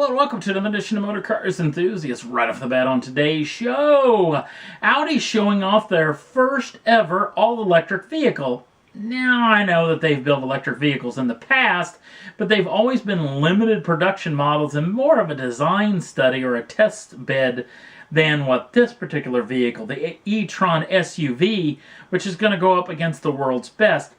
Hello and welcome to another edition of Motor Cars Enthusiasts. Right off the bat on today's show, Audi showing off their first ever all-electric vehicle. Now, I know that they've built electric vehicles in the past, but they've always been limited production models and more of a design study or a test bed than what this particular vehicle, the E-Tron SUV, which is going to go up against the world's best.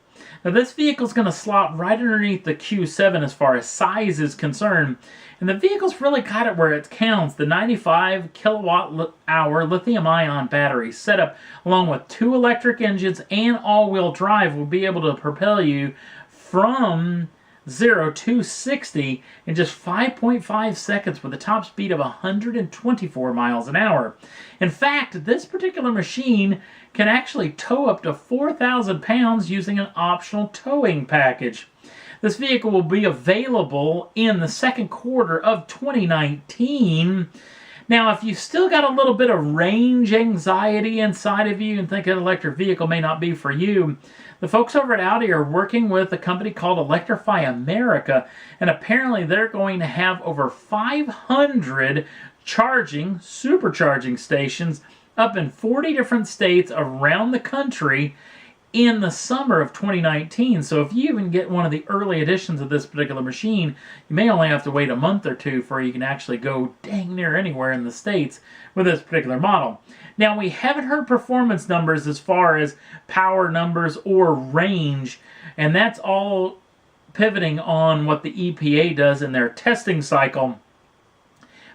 Now, this vehicle is going to slot right underneath the Q7 as far as size is concerned. And the vehicle's really got it where it counts. The 95 kilowatt-hour lithium-ion battery setup, along with 2 electric engines and all-wheel drive, will be able to propel you from 0 to 60 in just 5.5 seconds with a top speed of 124 miles an hour. In fact, this particular machine can actually tow up to 4,000 pounds using an optional towing package. This vehicle will be available in the second quarter of 2019. Now, if you still got a little bit of range anxiety inside of you and think an electric vehicle may not be for you, the folks over at Audi are working with a company called Electrify America, and apparently they're going to have over 500 supercharging stations up in 40 different states around the country in the summer of 2019. So if you even get one of the early editions of this particular machine, you may only have to wait a month or two before you can actually go dang near anywhere in the States with this particular model. Now, we haven't heard performance numbers as far as power numbers or range, and that's all pivoting on what the EPA does in their testing cycle.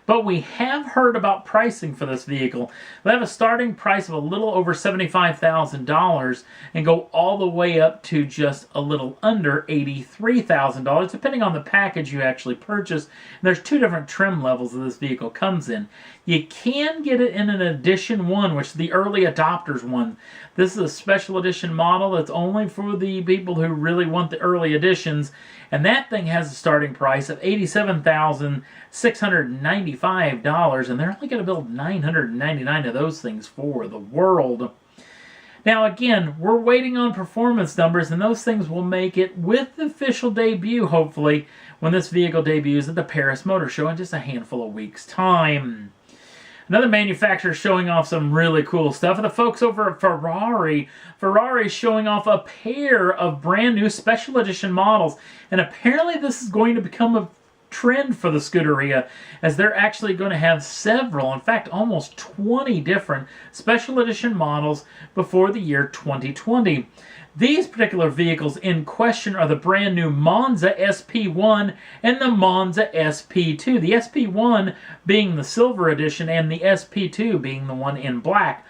But we have heard about pricing for this vehicle. They have a starting price of a little over $75,000 and go all the way up to just a little under $83,000, depending on the package you actually purchase. And there's 2 different trim levels that this vehicle comes in. You can get it in an Edition 1, which is the early adopters one. This is a special edition model that's only for the people who really want the early editions. And that thing has a starting price of $87,695, and they're only going to build 999 of those things for the world. Now, again, we're waiting on performance numbers, and those things will make it with the official debut, hopefully, when this vehicle debuts at the Paris Motor Show in just a handful of weeks' time. Another manufacturer showing off some really cool stuff. The folks over at Ferrari. Ferrari's showing off a pair of brand new special edition models. And apparently this is going to become a trend for the Scuderia, as they're actually going to have several, in fact almost 20 different special edition models before the year 2020. These particular vehicles in question are the brand new Monza SP1 and the Monza SP2. The SP1 being the silver edition and the SP2 being the one in black.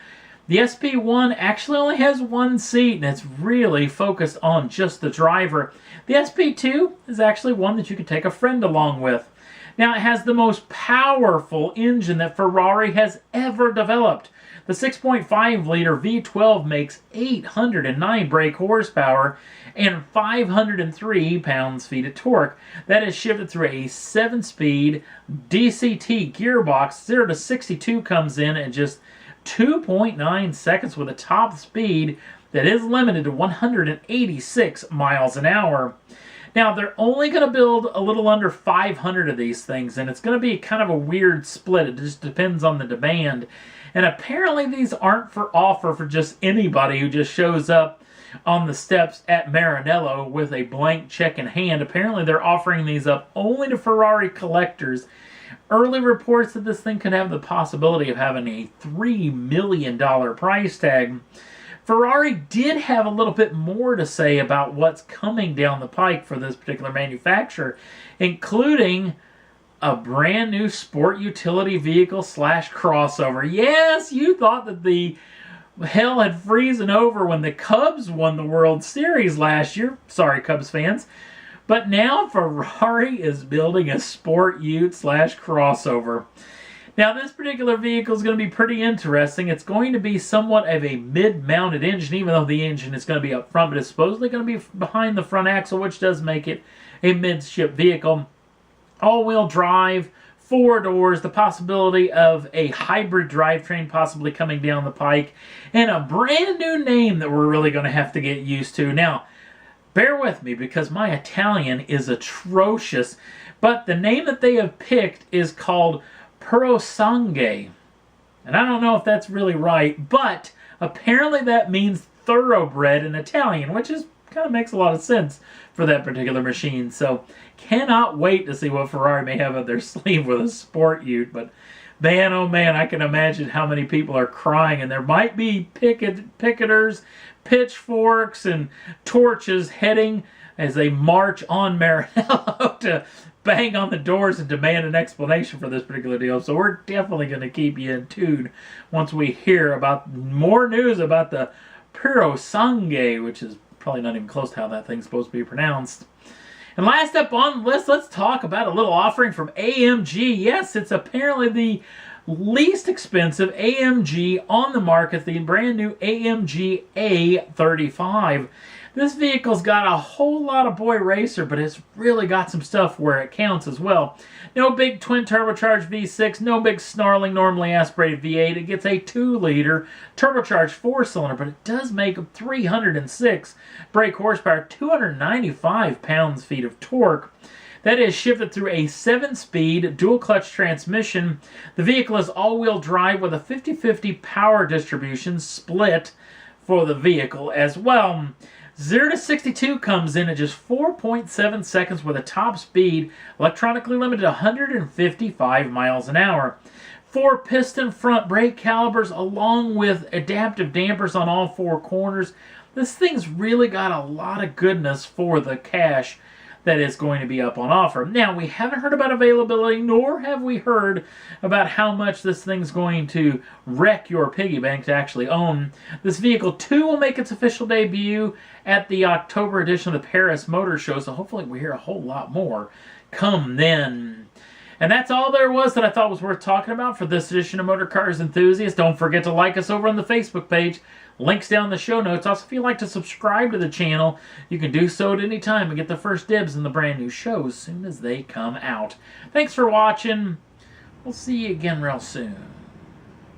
The SP1 actually only has 1 seat, and it's really focused on just the driver. The SP2 is actually one that you can take a friend along with. Now, it has the most powerful engine that Ferrari has ever developed. The 6.5-liter V12 makes 809 brake horsepower and 503 pounds-feet of torque. That is shifted through a 7-speed DCT gearbox. 0 to 62 comes in at just 2.9 seconds with a top speed that is limited to 186 miles an hour. Now, they're only going to build a little under 500 of these things, and it's going to be kind of a weird split. It just depends on the demand. And apparently these aren't for offer for just anybody who just shows up on the steps at Maranello with a blank check in hand. Apparently they're offering these up only to Ferrari collectors. Early reports that this thing could have the possibility of having a $3 million price tag. Ferrari did have a little bit more to say about what's coming down the pike for this particular manufacturer, including a brand new sport utility vehicle / crossover. Yes, you thought that the hell had frozen over when the Cubs won the World Series last year. Sorry, Cubs fans. But now Ferrari is building a sport ute / crossover. Now, this particular vehicle is going to be pretty interesting. It's going to be somewhat of a mid-mounted engine, even though the engine is going to be up front, but it's supposedly going to be behind the front axle, which does make it a midship vehicle. All-wheel drive, 4 doors, the possibility of a hybrid drivetrain possibly coming down the pike, and a brand new name that we're really going to have to get used to. Now, bear with me because my Italian is atrocious, But the name that they have picked is called Purosangue. And I don't know if that's really right, but apparently that means thoroughbred in Italian, which is kind of makes a lot of sense for that particular machine. So cannot wait to see what Ferrari may have up their sleeve with a sport ute. But man, oh man, I can imagine how many people are crying, and there might be picketers, pitchforks, and torches heading as they march on Maranello to bang on the doors and demand an explanation for this particular deal. So we're definitely going to keep you in tune once we hear about more news about the Purosangue, which is probably not even close to how that thing's supposed to be pronounced. And last up on the list, let's talk about a little offering from AMG. Yes, it's apparently the least expensive AMG on the market, the brand new AMG A35. This vehicle's got a whole lot of boy racer, but it's really got some stuff where it counts as well. No big twin turbocharged V6, no big snarling normally aspirated V8. It gets a 2-liter turbocharged 4-cylinder, but it does make 306 brake horsepower, 295 pounds-feet of torque. That is shifted through a 7-speed dual-clutch transmission. The vehicle is all-wheel drive with a 50-50 power distribution split for the vehicle as well. 0 to 62 comes in at just 4.7 seconds with a top speed, electronically limited to 155 miles an hour. 4-piston front brake calipers along with adaptive dampers on all 4 corners. This thing's really got a lot of goodness for the cash that is going to be up on offer. Now, we haven't heard about availability, nor have we heard about how much this thing's going to wreck your piggy bank to actually own. This vehicle, too, will make its official debut at the October edition of the Paris Motor Show, so hopefully we hear a whole lot more come then. And that's all there was that I thought was worth talking about for this edition of Motor Cars Enthusiast. Don't forget to like us over on the Facebook page. Links down in the show notes. Also, if you'd like to subscribe to the channel, you can do so at any time and get the first dibs in the brand new shows as soon as they come out. Thanks for watching. We'll see you again real soon.